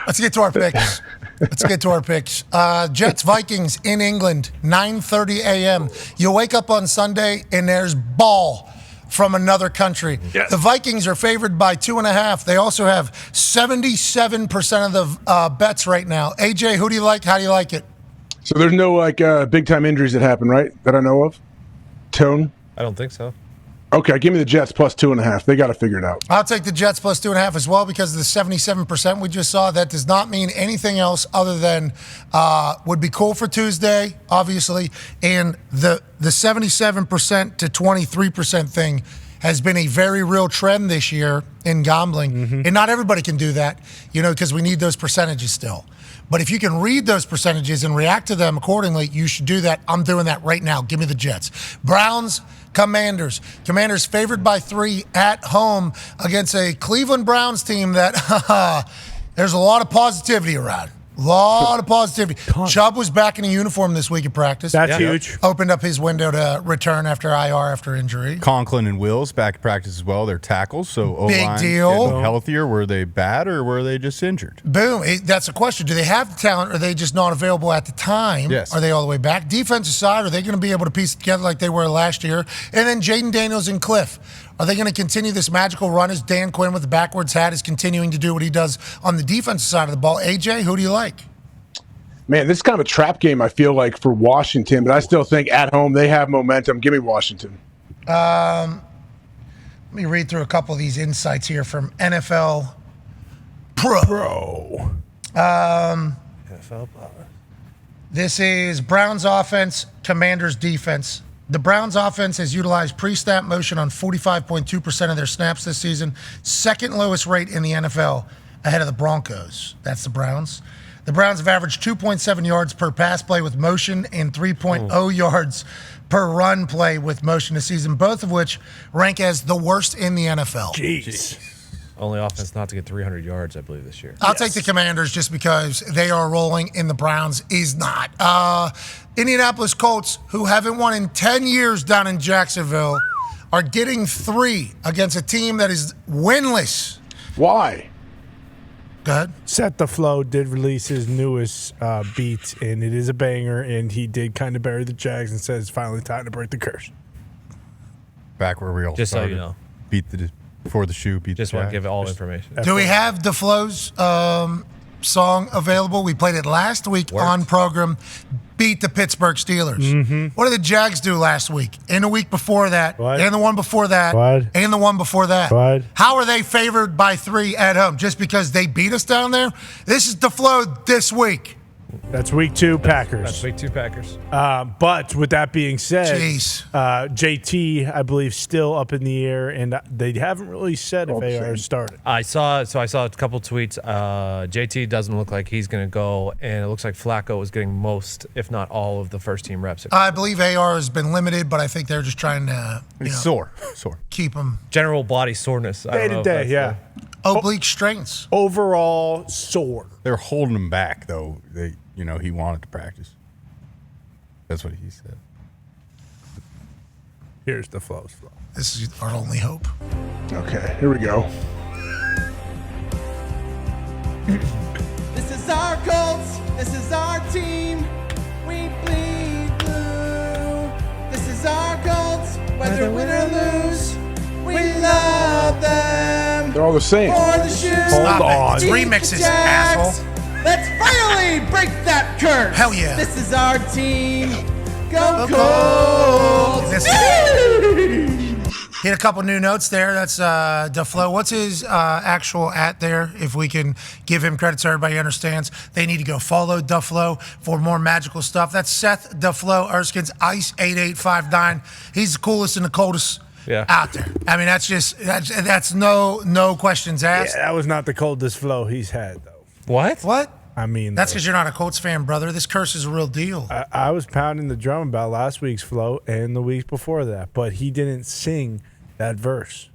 Let's get to our picks. Jets Vikings in England, 9:30 a.m. You wake up on Sunday and there's ball from another country. Yes. The Vikings are favored by 2.5. They also have 77% of the bets right now. AJ, who do you like? How do you like it? So there's no big time injuries that happen, right? That I know of. Tone. I don't think so. Okay, give me the Jets plus 2.5. They got to figure it out. I'll take the Jets plus 2.5 as well because of the 77% we just saw. That does not mean anything else other than would be cool for Tuesday, obviously. And the 77% to 23% thing has been a very real trend this year in gambling. Mm-hmm. And not everybody can do that, because we need those percentages still. But if you can read those percentages and react to them accordingly, you should do that. I'm doing that right now. Give me the Jets. Browns, Commanders. Commanders favored by 3 at home against a Cleveland Browns team that there's a lot of positivity around. A lot of positivity. Chubb was back in a uniform this week at practice. That's huge. Opened up his window to return after IR after injury. Conklin and Wills back at practice as well. They're tackles, so O-line Big deal. getting healthier. Were they bad or were they just injured? Boom. That's a question. Do they have the talent? Or are they just not available at the time? Yes. Are they all the way back? Defensive side, are they going to be able to piece it together like they were last year? And then Jaden Daniels and Cliff. Are they going to continue this magical run as Dan Quinn with the backwards hat is continuing to do what he does on the defensive side of the ball? AJ, who do you like? Man, this is kind of a trap game, I feel like, for Washington, but I still think at home they have momentum. Give me Washington. Let me read through a couple of these insights here from NFL Pro. NFL Pro. This is Browns offense, Commanders defense. The Browns offense has utilized pre-snap motion on 45.2% of their snaps this season, second lowest rate in the NFL, ahead of the Broncos. That's the Browns. The Browns have averaged 2.7 yards per pass play with motion and 3.0 yards per run play with motion this season, both of which rank as the worst in the NFL. Jeez. Only offense not to get 300 yards, I believe, this year. I'll take the Commanders just because they are rolling and the Browns is not. Indianapolis Colts, who haven't won in 10 years down in Jacksonville, are getting 3 against a team that is winless. Why? Go ahead. Set the Flow did release his newest beat, and it is a banger, and he did kind of bury the Jags and says it's finally time to break the curse. Back where we all Just started. so you know. Before the shoe, beat Just the want to Jags. give all information. Do we have DeFlo's song available? We played it last week on program. Beat the Pittsburgh Steelers. Mm-hmm. What did the Jags do last week? And the week before that? What? And the one before that? What? And the one before that? What? How are they favored by 3 at home? Just because they beat us down there? This is DeFlo this week. That's week 2 Packers. That's week 2 Packers. But with that being said, Jeez. JT, I believe, still up in the air, and they haven't really said if AR started. I saw a couple tweets. JT doesn't look like he's going to go, and it looks like Flacco is getting most, if not all, of the first team reps. I believe AR has been limited, but I think they're just trying to He's sore. keep him. General body soreness. Day to day, yeah. Oblique strains. Overall sore. They're holding him back, though. He wanted to practice. That's what he said. Here's the flow. This is our only hope. Okay, here we go. This is our Colts. This is our team. We bleed blue. This is our Colts. Whether win or lose, we love them. They're all the same. For the shoes. Stop on. it. It's remixes, asshole. Let's finally break that curse. Hell yeah. This is our team. Go Colts. Hit a couple new notes there. That's DeFlo. What's his actual at there? If we can give him credit so everybody understands. They need to go follow DeFlo for more magical stuff. That's Seth DeFlo Erskine's Ice 8859. He's the coolest and the coldest out there. I mean, that's no questions asked. Yeah, that was not the coldest flow he's had, though. What? I mean, that's because you're not a Colts fan, brother. This curse is a real deal. I was pounding the drum about last week's flow and the week before that, but he didn't sing that verse.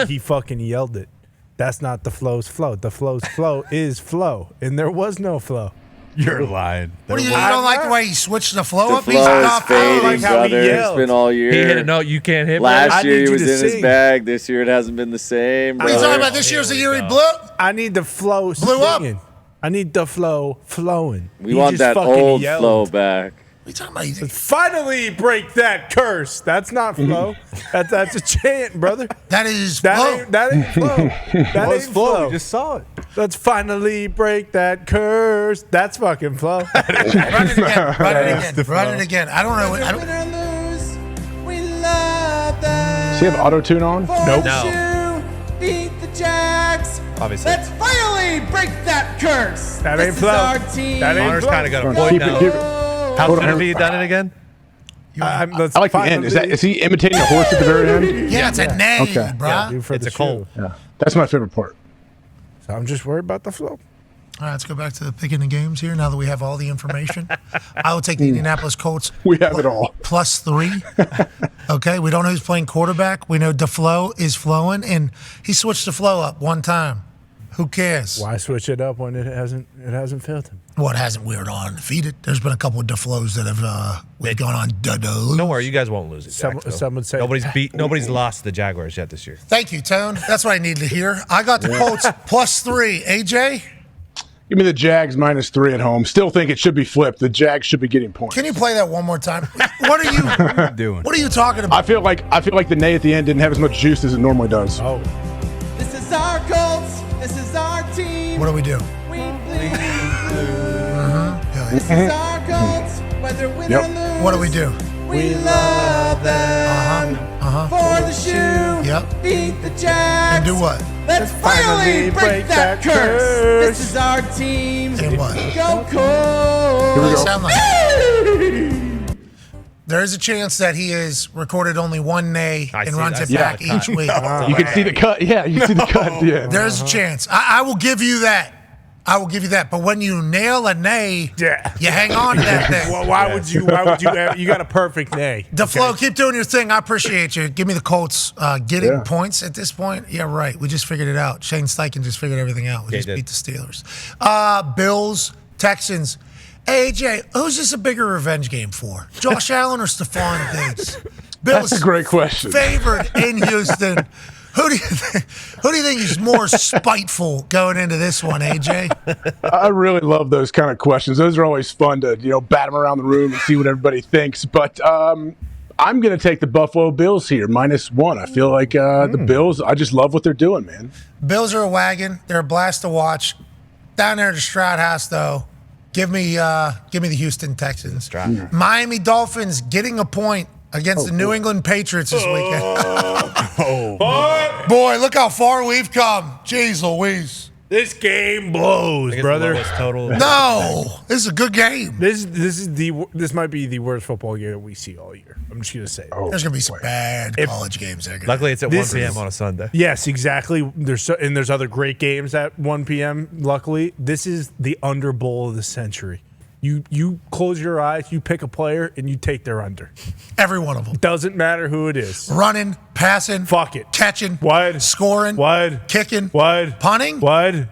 He fucking yelled it. That's not the flow's flow. The flow's flow is flow, and there was no flow. You're lying. What do you don't like the way he switched the flow up? The flow is fading, brother. It's been all year. He hit a note you can't hit. Last year he was in his bag. This year it hasn't been the same. What are you talking about? This year's the year he blew? I need the flow blew singing. up. I need the flow flowing. We He want just that fucking old yelled. flow back. What are you talking about? Finally break that curse. That's not flow. That's a chant, brother. That is That flow. ain't flow. That ain't flow. We just saw it. Let's finally break that curse. That's fucking flow. Run it again. Run it again. the Run flow. it again. I don't know. I Win don't, or lose, we love them. Does he have auto tune on? Nope. No. Beat the Jags. Obviously. Let's finally break that curse. That This ain't is flow. our team. That ain't Connor's flow. kind of got a Keep point it, now. keep it. How's Hold going to on. be done it again? Let's I like the end. Is he imitating a horse at the very end? yeah, it's a name, Okay. bro. do for It's the a colt. shoe. Yeah. That's my favorite part. So I'm just worried about the flow. All right, let's go back to the picking the games here. Now that we have all the information, I will take the Indianapolis Colts We have it all. +3. Okay, we don't know who's playing quarterback. We know DeFlo is flowing, and he switched the flow up one time. Who cares? Why switch it up when it hasn't failed him? What hasn't we were undefeated? There's been a couple of DeFlos that have we've gone on. Don't worry, you guys won't lose it. Jacksonville. Some would say nobody's lost the Jaguars yet this year. Thank you, Tone. That's what I needed to hear. I got the Colts +3. AJ, Give me the Jags -3 at home. Still think it should be flipped. The Jags should be getting points. can you play that one more time? What are you doing? What are you talking I about? feel like the nay at the end didn't have as much juice as it normally does. Oh, This is our Colts. This is our team. What do we do? We bleed blue. This is our Colts. Whether win Yep. or lose. What do we do? We love them. For the shoe. Yep. Beat the Jags. And do what? Let's finally break that curse. This is our team. And what? Go What Colts. does it sound like? There is a chance that he has recorded only one nay I and see- runs I it see back the cut. each week. You can see the cut. Yeah, you can see the cut. Yeah. There's a chance. I will give you that. I will give you that. But when you nail a nay, yeah. you hang on to that thing. Well, why would you? You got a perfect nay. DeFlo, keep doing your thing. I appreciate you. Give me the Colts getting Yeah. points at this point. Yeah, right. We just figured it out. Shane Steichen just figured everything out. We Yeah, just he beat the Steelers. Bills, Texans. Hey, AJ, who's this a bigger revenge game for? Josh Allen or Stephon Diggs? Bills That's a great question. favored in Houston. Who do you think is more spiteful going into this one, AJ? I really love those kind of questions. Those are always fun to bat them around the room and see what everybody thinks. But I'm going to take the Buffalo Bills here, -1. I feel like the Bills. I just love what they're doing, man. Bills are a wagon. They're a blast to watch. Down there at the Stroud House, though, give me the Houston Texans. Miami Dolphins getting a point against the New England Patriots this weekend. Boy, look how far we've come. Jeez Louise. This game blows, brother. Total. No, this is a good game. This might be the worst football game that we see all year. I'm just gonna say. it. There's going to be some bad college games there. Luckily, it's at 1 This p.m. is- on a Sunday. Yes, exactly. There's other great games at 1 p.m. Luckily, this is the under bowl of the century. You close your eyes, you pick a player, and you take their under. Every one of them. Doesn't matter who it is. Running, passing, Fuck it. catching, Wide. scoring, Wide. kicking, Wide. punting. Wide.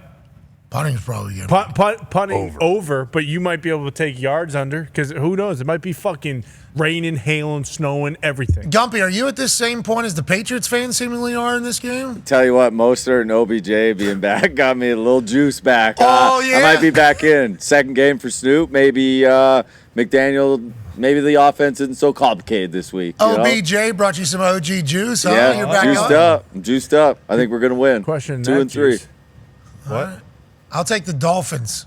Punting's probably good. Punting over, but you might be able to take yards under because who knows? It might be fucking raining, hailing, snowing, everything. Gumpy, are you at this same point as the Patriots fans seemingly are in this game? Tell you what, Mostert and OBJ being back got me a little juice back. Oh, yeah? I might be back in. Second game for Snoop. Maybe McDaniel. Maybe the offense isn't so complicated this week. You know? OBJ brought you some OG juice, huh? Yeah, You're back juiced on? up. I'm juiced up. I think we're gonna win. Question 2 that and 3. juice. What? I'll take the Dolphins.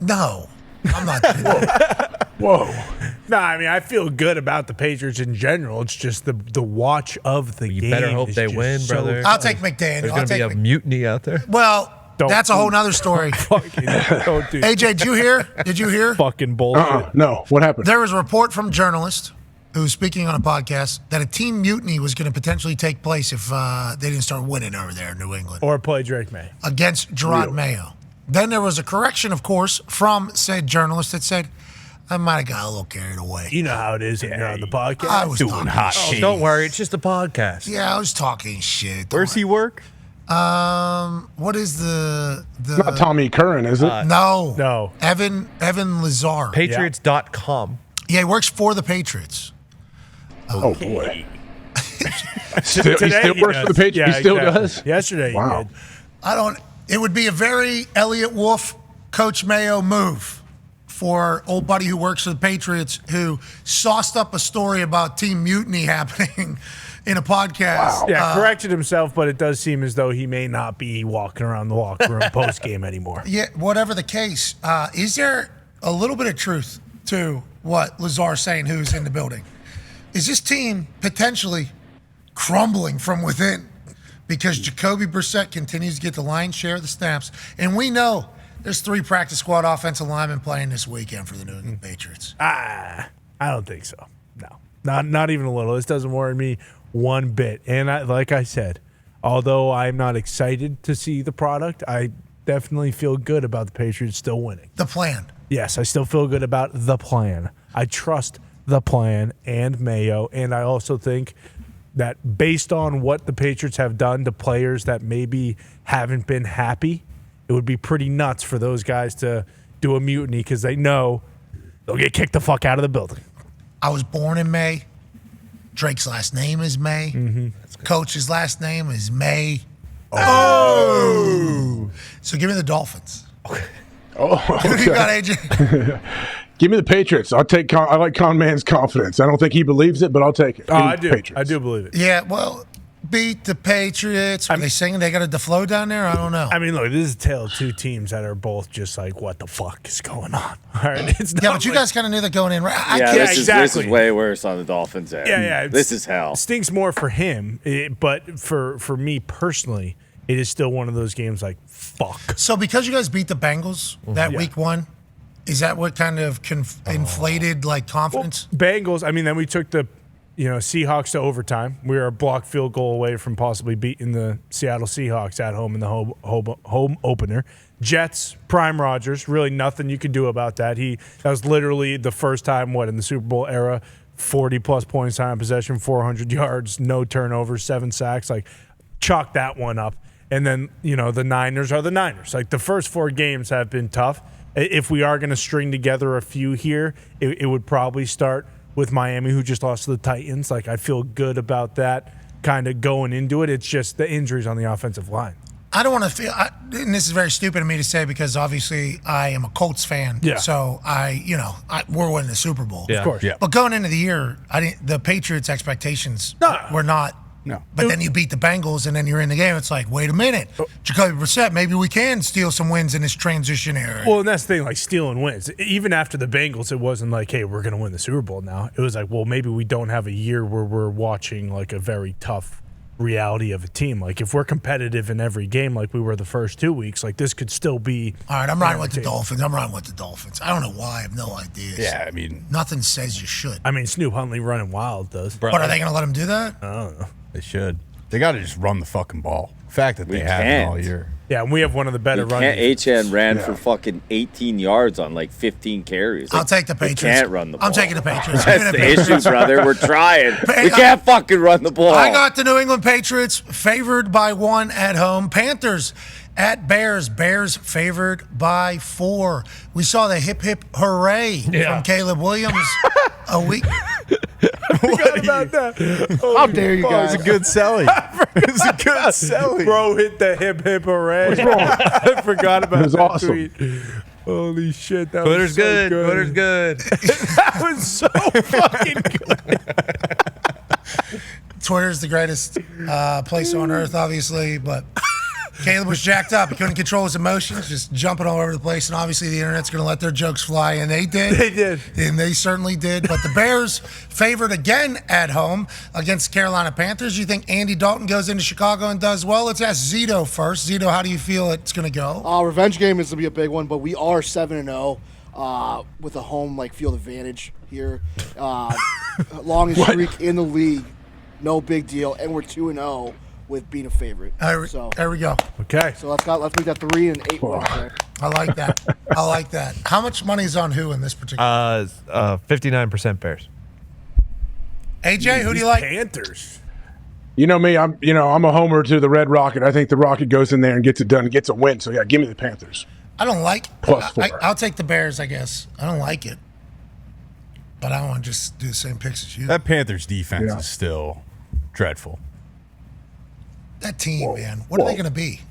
No, I'm not doing that. Whoa. No, I mean I feel good about the Patriots in general. It's just the watch of the game. You better hope is they just win, so brother. I'll take McDaniel. There's I'll going to be take a mutiny out there. Well, Don't- that's a whole nother story. fucking don't do AJ, did you hear? Did you hear? fucking bullshit. No. What happened? There was a report from a journalist who was speaking on a podcast that a team mutiny was going to potentially take place if they didn't start winning over there in New England Or play Drake May. against Gerard Mayo. Then there was a correction, of course, from said journalist that said, I might have got a little carried away. You know how it is when you're on the podcast. I was talking shit. Don't worry, it's just a podcast. Yeah, I was talking shit. Where's he work? What is the Not Tommy Curran, is it? No. No. Evan Lazar. Patriots.com. Yeah, he works for the Patriots. Oh, boy. he still Today he works for the Patriots. does. He still exactly. does? Yesterday Wow. he did. It would be a very Elliot Wolf Coach Mayo move for old buddy who works for the Patriots, who sauced up a story about team mutiny happening in a podcast. Wow. Yeah, corrected himself, but it does seem as though he may not be walking around the locker room post game anymore. Yeah, whatever the case, is there a little bit of truth to what Lazar's saying, who's in the building? Is this team potentially crumbling from within because Jacoby Brissett continues to get the lion's share of the snaps? And we know there's 3 practice squad offensive linemen playing this weekend for the New England Patriots. I don't think so. No, not even a little. This doesn't worry me one bit. And like I said, although I'm not excited to see the product, I definitely feel good about the Patriots still winning. The plan. Yes, I still feel good about the plan. I trust the plan and Mayo, and I also think that based on what the Patriots have done to players that maybe haven't been happy, it would be pretty nuts for those guys to do a mutiny because they know they'll get kicked the fuck out of the building. I was born in May. Drake's last name is May. Mm-hmm. Coach's last name is May. Oh! So give me the Dolphins. Oh, Who do you got, AJ? Give me the Patriots. I like Con Man's confidence. I don't think he believes it, but I'll take it. Oh, I Give me do. the Patriots. I do believe it. Yeah, well, beat the Patriots. Are they singing they got a DeFlo down there? I don't know. I mean, look, this is a tale of 2 teams that are both just like, what the fuck is going on? All right, it's Yeah, not but you like- guys kind of knew that going in, right? This exactly. is way worse on the Dolphins end. Yeah. This is hell. Stinks more for him, but for me personally, it is still one of those games like, fuck. So because you guys beat the Bengals that Yeah. week 1, is that what kind of inflated like confidence? Bengals, I mean, then we took the Seahawks to overtime. We were a blocked field goal away from possibly beating the Seattle Seahawks at home in the home opener. Jets, Prime Rodgers, really nothing you could do about that. That was literally the first time, in the Super Bowl era, 40-plus points time of possession, 400 yards, no turnovers, 7 sacks. Like, chalk that one up. And then, the Niners are the Niners. Like, the first 4 games have been tough. If we are going to string together a few here, it would probably start with Miami, who just lost to the Titans. Like, I feel good about that kind of going into it. It's just the injuries on the offensive line. I don't want to feel, and this is very stupid of me to say because obviously I am a Colts fan. Yeah. So we're winning the Super Bowl. Yeah. Of course. Yeah. But going into the year, the Patriots' expectations were not. No. But then you beat the Bengals, and then you're in the game. It's like, wait a minute, Jacoby Brissett, maybe we can steal some wins in this transition era. Well, and that's the thing, like stealing wins. Even after the Bengals, it wasn't like, hey, we're going to win the Super Bowl now. It was like, well, maybe we don't have a year where we're watching like a very tough reality of a team. Like if we're competitive in every game like we were the first 2 weeks, like this could still be. All right, I'm riding with the Dolphins. I don't know why. I have no idea. Yeah, I mean, Nothing says you should. I mean, Snoop Huntley running wild does. But are they going to let him do that? I don't know. they should. They got to just run the fucking ball. The fact that they haven't can't. all year. Yeah, and we have one of the better running. HN ran for fucking 18 yards on like 15 carries. I'll take the They Patriots. can't run the ball. I'm taking the Patriots. That's the issue, brother. We're trying. We can't fucking run the ball. I got the New England Patriots favored by 1 at home. Panthers at Bears. Bears favored by 4. We saw the hip hip hooray from Caleb Williams a week. Forgot about that. How dare you guys? It's a good selling. It's a good selling. Bro hit the hip hip hooray. I forgot about It was that awesome. tweet. Holy shit, that Twitter's was so good. good. Twitter's good. That was so fucking good. Twitter's the greatest place on earth, obviously, but Caleb was jacked up. He couldn't control his emotions, just jumping all over the place. And obviously, the internet's going to let their jokes fly, and they did. They did. And they certainly did. But the Bears favored again at home against the Carolina Panthers. You think Andy Dalton goes into Chicago and does well? Let's ask Zito first. Zito, how do you feel it's going to go? Revenge game is going to be a big one, but we are 7-0 with a home field advantage here. Longest streak in the league, no big deal, and we're 2-0 with being a favorite. So There we go. Okay. let's make that 3 and 8 wins there. I like that. I like that. How much money is on who in this particular? 59% Bears. AJ, who do you like? Panthers. You know me, I'm a homer to the Red Rocket. I think the Rocket goes in there and gets it done and gets a win. So yeah, give me the Panthers. I don't like. +4. I'll take the Bears, I guess. I don't like it, but I want to just do the same picks as you. That Panthers defense Yeah. is still dreadful. That team, man. What are they going to be?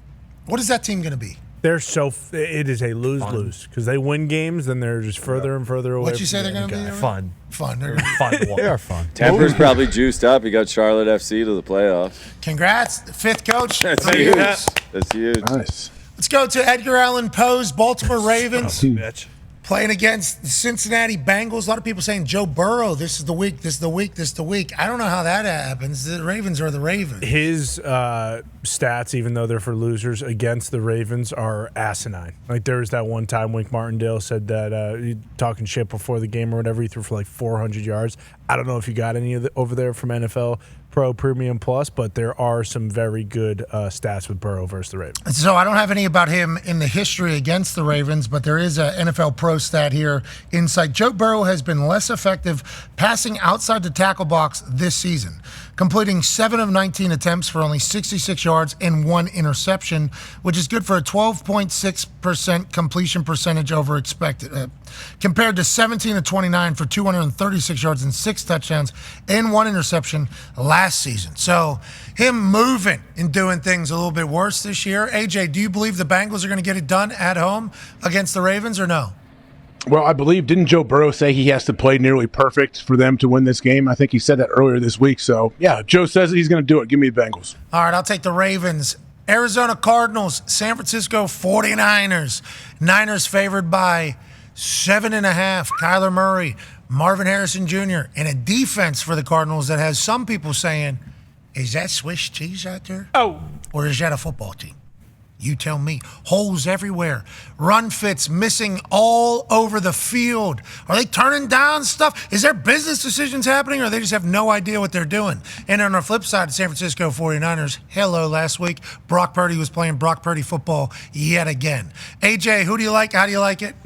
What is that team going to be? It is a lose-lose because they win games, then they're just further and further away. What'd you say they're going to be? Aaron? Fun. Fun. They're fun to watch. They are fun. Temper's probably juiced up. He got Charlotte FC to the playoffs. Congrats, fifth coach. That's for huge. you. That's huge. Nice. Let's go to Edgar Allan Poe's Baltimore Ravens. Bitch. Playing against the Cincinnati Bengals. A lot of people saying Joe Burrow, this is the week, this is the week, this is the week. I don't know how that happens. The Ravens are the Ravens. His stats, even though they're for losers, against the Ravens are asinine. Like there was that one time Wink Martindale said that he talking shit before the game or whatever, he threw for like 400 yards. I don't know if you got any of over there from NFL Pro Premium Plus, but there are some very good stats with Burrow versus the Ravens. So I don't have any about him in the history against the Ravens, but there is an NFL Pro stat here. Insight: Joe Burrow has been less effective passing outside the tackle box this season, completing 7 of 19 attempts for only 66 yards and 1 interception, which is good for a 12.6% completion percentage over expected, compared to 17 of 29 for 236 yards and 6 touchdowns and 1 interception last season. So him moving and doing things a little bit worse this year. AJ, do you believe the Bengals are going to get it done at home against the Ravens or no? Well, I believe, didn't Joe Burrow say he has to play nearly perfect for them to win this game? I think he said that earlier this week. So, yeah, Joe says he's going to do it. Give me the Bengals. All right, I'll take the Ravens. Arizona Cardinals, San Francisco 49ers. Niners favored by 7.5. Kyler Murray, Marvin Harrison Jr., and a defense for the Cardinals that has some people saying, is that Swiss cheese out there? Oh. Or is that a football team? You tell me. Holes everywhere. Run fits missing all over the field. Are they turning down stuff? Is there business decisions happening, or they just have no idea what they're doing? And on the flip side, San Francisco 49ers, hello, last week, Brock Purdy was playing Brock Purdy football yet again. AJ, who do you like? How do you like it?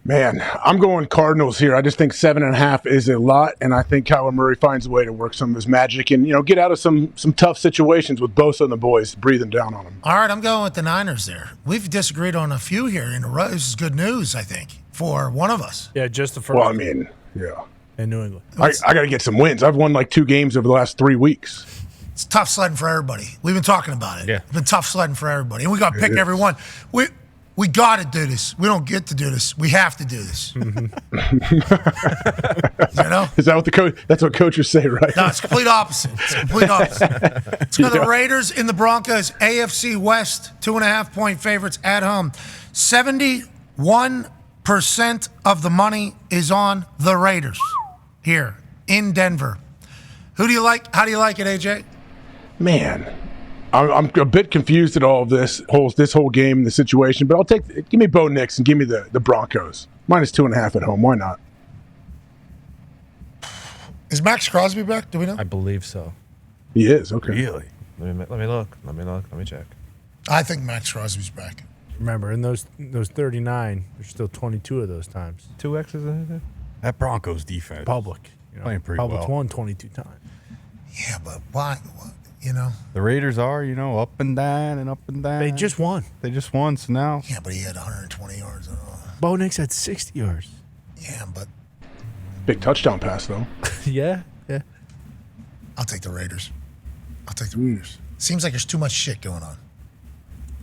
Man, I'm going Cardinals here. I just think 7.5 is a lot, and I think Kyler Murray finds a way to work some of his magic and, get out of some tough situations with Bosa and the boys breathing down on him. All right, I'm going with the Niners there. We've disagreed on a few here in a row. This is good news, I think, for one of us. Yeah, just the first. Well, I mean, yeah. In New England. I got to get some wins. I've won like 2 games over the last 3 weeks. It's tough sledding for everybody. We've been talking about it. Yeah. It's been tough sledding for everybody. And we got to pick every one. We got to do this. We don't get to do this. We have to do this. Is that what the coach? That's what coaches say, right? No, it's complete opposite. It's complete opposite. Let's go to the Raiders in the Broncos. AFC West, 2.5-point favorites at home. 71% of the money is on the Raiders here in Denver. Who do you like? How do you like it, AJ? Man, I'm a bit confused at all of this whole game, the situation, but give me Bo Nix and give me the Broncos. -2.5 at home. Why not? Is Max Crosby back? Do we know? I believe so. He is, okay. Really? Let me look. Let me check. I think Max Crosby's back. Remember, in those 39, there's still 22 of those times. 2 X's in there? That Broncos defense. Public. Playing pretty Public's well. won 22 times. Yeah, but why? The Raiders are, up and down and up and down. They just won. They just won, so now. Yeah, but he had 120 yards. Bo Nix had 60 yards. Yeah, but Big touchdown pass, though. Yeah. I'll take the Raiders. Seems like there's too much shit going on.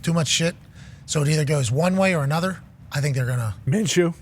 Too much shit. So it either goes one way or another. I think they're going to. Minshew.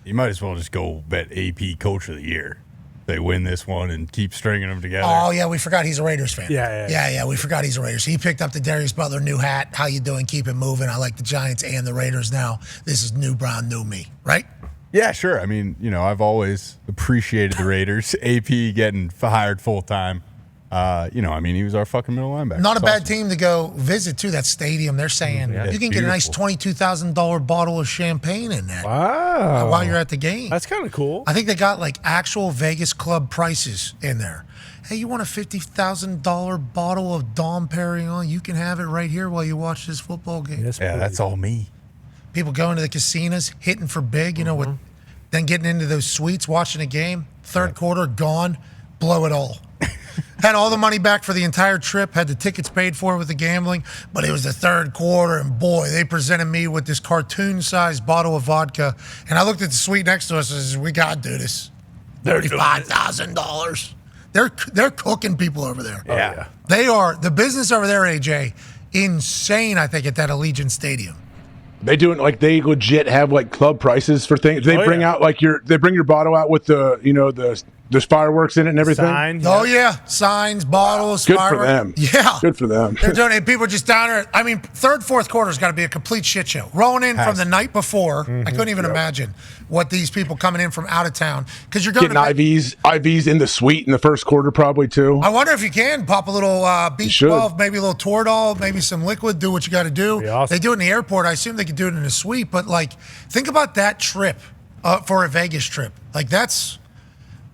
You might as well just go bet AP Coach of the Year. They win this one and keep stringing them together. Oh, yeah, we forgot he's a Raiders fan. Yeah. We forgot he's a Raiders. He picked up the Darius Butler new hat. How you doing? Keep it moving. I like the Giants and the Raiders now. This is new Brown, new me, right? Yeah, sure. I mean, I've always appreciated the Raiders. AP getting hired full-time. He was our fucking middle linebacker. Not a It's bad awesome. team to go visit, too, that stadium. They're saying you can get a nice $22,000 bottle of champagne in there while you're at the game. That's kind of cool. I think they got like actual Vegas club prices in there. Hey, you want a $50,000 bottle of Dom Perignon? You can have it right here while you watch this football game. Yes, Yeah, please. that's all me. People going to the casinos, hitting for big, with then getting into those suites, watching a game. Third quarter, gone, blow it all. Had all the money back for the entire trip, had the tickets paid for with the gambling, but it was the third quarter, and boy, they presented me with this cartoon-sized bottle of vodka, and I looked at the suite next to us and said, we got to do this. $35,000. They're cooking people over there. Yeah. They are, the business over there, AJ, insane, I think, at that Allegiant Stadium. They do it like they legit have like club prices for things. They bring out like they bring your bottle out with the there's fireworks in it and everything. Sign, Oh yeah, signs, bottles, Good fireworks. for them. Yeah, Good for them. They're doing it. People are just down there. I mean, third, fourth quarter's got to be a complete shit show. Rolling in from the night before, I couldn't even imagine what these people coming in from out of town because you're going Getting IVs in the suite in the first quarter probably too. I wonder if you can pop a little B12, maybe a little Toradol, maybe some liquid. Do what you got to do. Awesome. They do it in the airport. I assume they could do it in a suite, but like, think about that trip for a Vegas trip. Like that's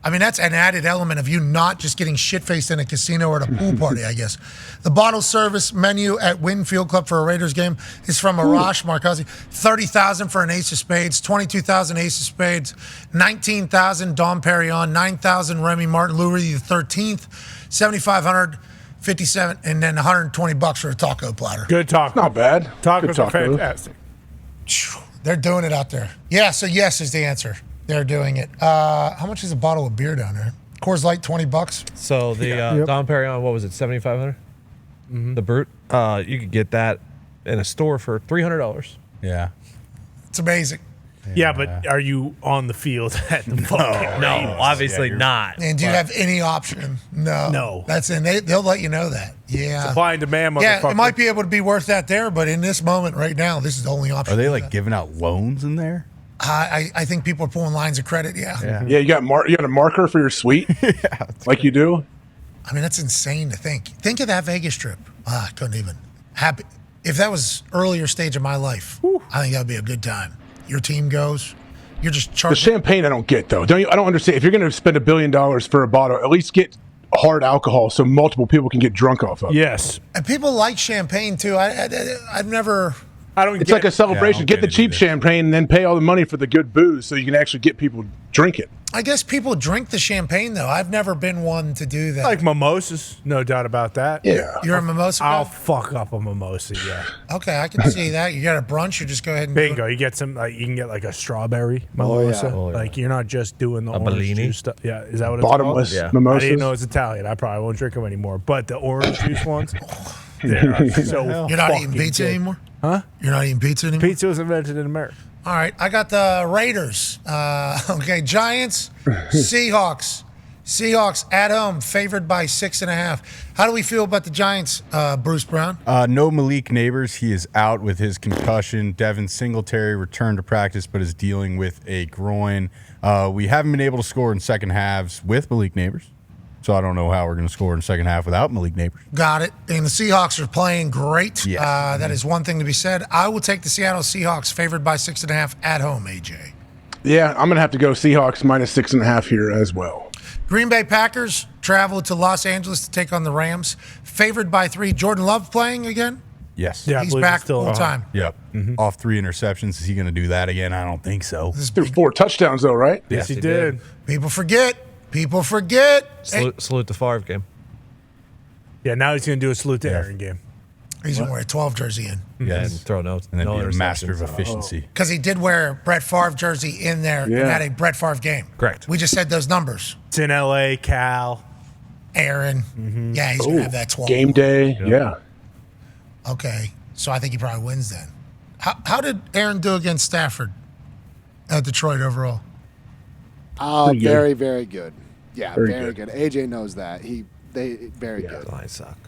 an added element of you not just getting shit-faced in a casino or at a pool party, I guess. The bottle service menu at Wynn Field Club for a Raiders game is from Arash Markazi. $30,000 for an ace of spades, $22,000 ace of spades, $19,000 Dom Perignon, $9,000 Remy Martin, Louis the 13th, $7,500, $57, and then $120 for a taco platter. Good taco. Not bad. Tacos Good are taco. fantastic. They're doing it out there. Yeah, so yes is the answer. They're doing it. How much is a bottle of beer down there? Coors Light, $20. So the Dom Perignon, what was it, $7,500? The Brute. You could get that in a store for $300. Yeah. It's amazing. Yeah, but are you on the field at the fucking No, Raiders? obviously not. And do you have any option? No. No. That's in. They'll let you know that. Yeah. Supply and demand, motherfucker. Yeah, it might be able to be worth that there, but in this moment right now, this is the only option. Are they for like that. giving out loans in there? I think people are pulling lines of credit. Yeah. Yeah, you got a marker for your suite, like you do. I mean, that's insane to think. Think of that Vegas trip. I couldn't even. Happy if that was earlier stage of my life. I think that would be a good time. Your team goes. You're just The charging. champagne I don't get though. I don't understand. If you're going to spend $1 billion for a bottle, at least get hard alcohol so multiple people can get drunk off of it. Yes. And people like champagne too. I've never. I don't It's get like a celebration. don't Get get the it cheap either. champagne and then pay all the money for the good booze so you can actually get people drink it. I guess people drink the champagne though. I've never been one to do that. like mimosas, no doubt about that. Yeah. You're a mimosa I'll guy? fuck up a mimosa, yeah. Okay, I can see that. You got a brunch, you just go ahead and do it. Bingo. You get some, like, you can get like a strawberry mimosa. Oh, yeah. Like, you're not just doing the orange Bellini? juice stuff. Yeah, is that what it's Bottomless called? Yeah. I mimosas. didn't know it's Italian. I probably won't drink them anymore. But the orange juice ones, they're so You're not eating fucking pizza good. anymore? Huh? You're not eating pizza anymore? Pizza was invented in America. All right, I got the Raiders. Okay, Giants, Seahawks. Seahawks at home, favored by 6.5. How do we feel about the Giants, Bruce Brown? No Malik Neighbors. He is out with his concussion. Devin Singletary returned to practice but is dealing with a groin. We haven't been able to score in second halves with Malik Neighbors. So I don't know how we're going to score in the second half without Malik Neighbors. Got it. And the Seahawks are playing great. Yes. That is one thing to be said. I will take the Seattle Seahawks favored by 6.5 at home, AJ. Yeah, I'm going to have to go Seahawks minus 6.5 here as well. Green Bay Packers travel to Los Angeles to take on the Rams. Favored by 3. Jordan Love playing again? Yes. Yeah, I He's believe back it's still full time. Yep. Off 3 interceptions. Is he going to do that again? I don't think so. Threw 4 touchdowns though, right? Yes, he he did. People forget. People forget. Hey, Salute the Favre game. Yeah, now he's going to do a salute to Aaron game. he's going to wear a 12 jersey in. And throw no, And then no be a master of interceptions. efficiency. Because he did wear a Brett Favre jersey in there and Yeah. had a Brett Favre game. Correct. We just said those numbers. It's in L.A., Cal. Aaron. Yeah, he's going to have that 12. Game day. Yeah. Okay. So I think he probably wins then. How did Aaron do against Stafford at Detroit overall? Pretty good. Very, very good. Yeah, Very very good. AJ knows that. They very good. I suck.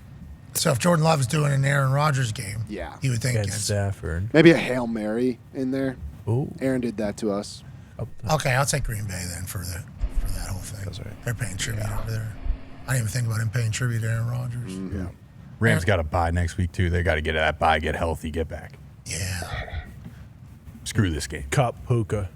So if Jordan Love is doing an Aaron Rodgers game, Yeah. you would think Against against. Stafford. Maybe a Hail Mary in there. Ooh. Aaron did that to us. Okay, I'll take Green Bay then for that whole thing. That's right. They're paying tribute over there. I didn't even think about him paying tribute to Aaron Rodgers. Yeah. Rams got a bye next week, too. They got to get that bye, get healthy, get back. Yeah. Screw this game. Cup, Puka.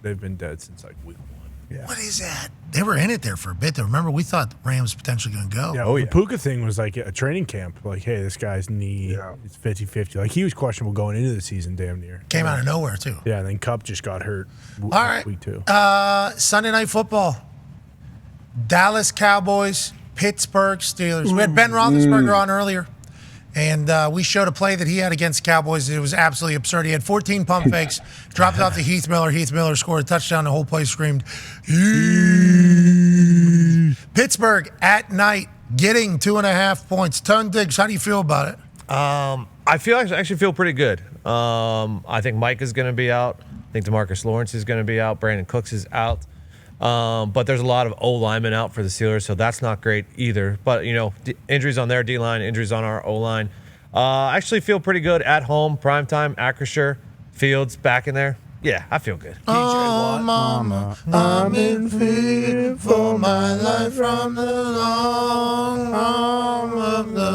They've been dead since like week 1. Yeah. What is that? They were in it there for a bit. Though. Remember, we thought the Rams potentially going to go. Yeah, Oh, the yeah. Puka thing was like a training camp. Like, hey, this guy's knee, it's 50-50. Like, he was questionable going into the season damn near. Came out of nowhere, too. Yeah, and then Cup just got hurt All right. week 2. Sunday Night Football. Dallas Cowboys, Pittsburgh Steelers. We had Ben Roethlisberger on earlier, and we showed a play that he had against Cowboys. It was absolutely absurd. He had 14 pump fakes, dropped it off to Heath Miller. Heath Miller scored a touchdown. The whole place screamed, "Yee." Pittsburgh at night getting 2.5 points. Tone Diggs, how do you feel about it? I actually feel pretty good. I think Mike is going to be out. I think DeMarcus Lawrence is going to be out. Brandon Cooks is out. But there's a lot of O-linemen out for the Steelers, so that's not great either. But, injuries on their D-line, injuries on our O-line. I actually feel pretty good at home, primetime, Acrisure, Fields back in there. Yeah, I feel good. Oh, mama, I'm in fear for my life from the long arm of the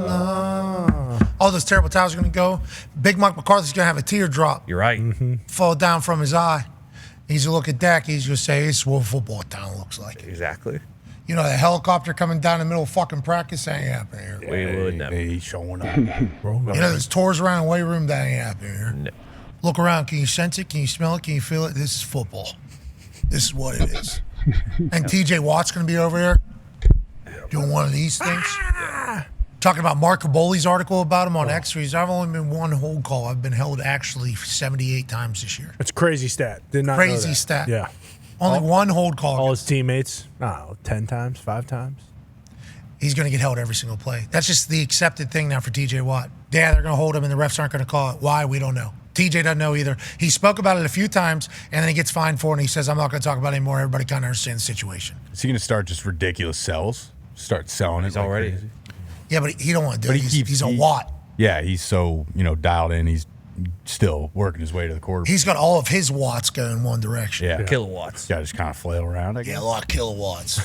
law. All those terrible towels are going to go. Big Mike McCarthy's going to have a teardrop You're right. fall down from his eye. He's going to look at Dak. He's going to say, this is what football town looks like. Exactly. You know, the helicopter coming down in the middle of fucking practice, that ain't happening here. We would never. He's showing up. You know, there's tours around the weight room, that ain't happening here. No. Look around. Can you sense it? Can you smell it? Can you feel it? This is football. This is what it is. And TJ Watt's going to be over here doing one of these things. Talking about Mark Caboli's article about him on X. I've only been one hold call. I've been held actually 78 times this year. That's a crazy stat. Did not know Crazy that. stat. Yeah. Only one hold call. All his teammates, 10 times, 5 times. He's going to get held every single play. That's just the accepted thing now for TJ Watt. Yeah, they're going to hold him and the refs aren't going to call it. Why? We don't know. TJ doesn't know either. He spoke about it a few times and then he gets fined for it and he says, I'm not going to talk about it anymore. Everybody kind of understands the situation. Is he going to start just ridiculous sells? Start selling He's it like already. crazy? Yeah, but he don't want to do But it. He's a Watt. Yeah, he's so dialed in. He's still working his way to the quarterback. He's got all of his watts going one direction. Yeah, Kilowatts. got to just kind of flail around. I guess. Yeah, a lot of kilowatts.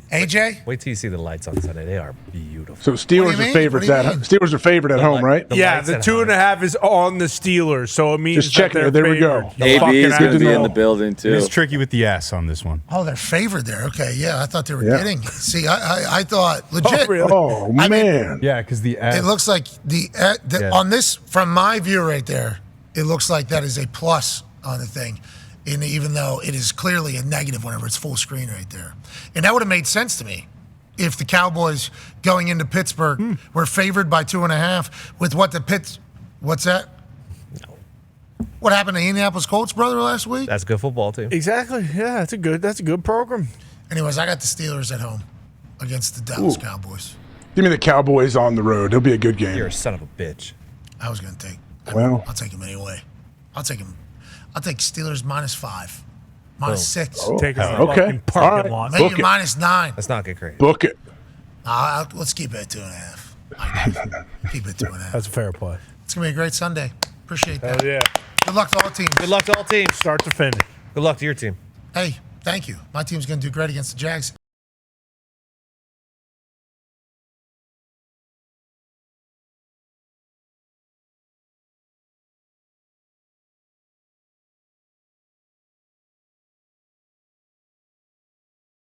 AJ? Wait till you see the lights on Sunday. They are beautiful. So What do Steelers you mean? are favorites What do you at mean? Steelers are favored at home, right? The Yeah, lights the at 2.5 is on the Steelers, so it means Just that checking they're it. There we go. favored. AB is Fucking going to be in asshole. the building too. It's tricky with the S on this one. Oh, they're favored there. Okay, yeah, I thought they were Yeah. getting. See, I thought legit. really? Oh I mean- man. Yeah, because the S. It looks like Yeah. on this, from my view right there, it looks like that is a plus on the thing, and even though it is clearly a negative whenever it's full screen right there. And that would have made sense to me if the Cowboys going into Pittsburgh were favored by 2.5 with what the what's that? What happened to the Indianapolis Colts, brother, last week? That's good football, too. Exactly. Yeah, that's a good program. Anyways, I got the Steelers at home against the Dallas Cowboys. Give me the Cowboys on the road. It'll be a good game. You're a son of a bitch. I was going to take. Well. I'll take them anyway. I'll take them. I'll take Steelers -5, -6. Oh, Take us to the okay. fucking parking All right. lot. Maybe Book it. -9. Let's not get crazy. Book it. Let's keep it at 2.5. Keep it at 2.5. That's a fair play. It's going to be a great Sunday. Appreciate that. Hell yeah. Good luck to all teams. Good luck to all teams. Start to finish. Good luck to your team. Hey, thank you. My team's going to do great against the Jags.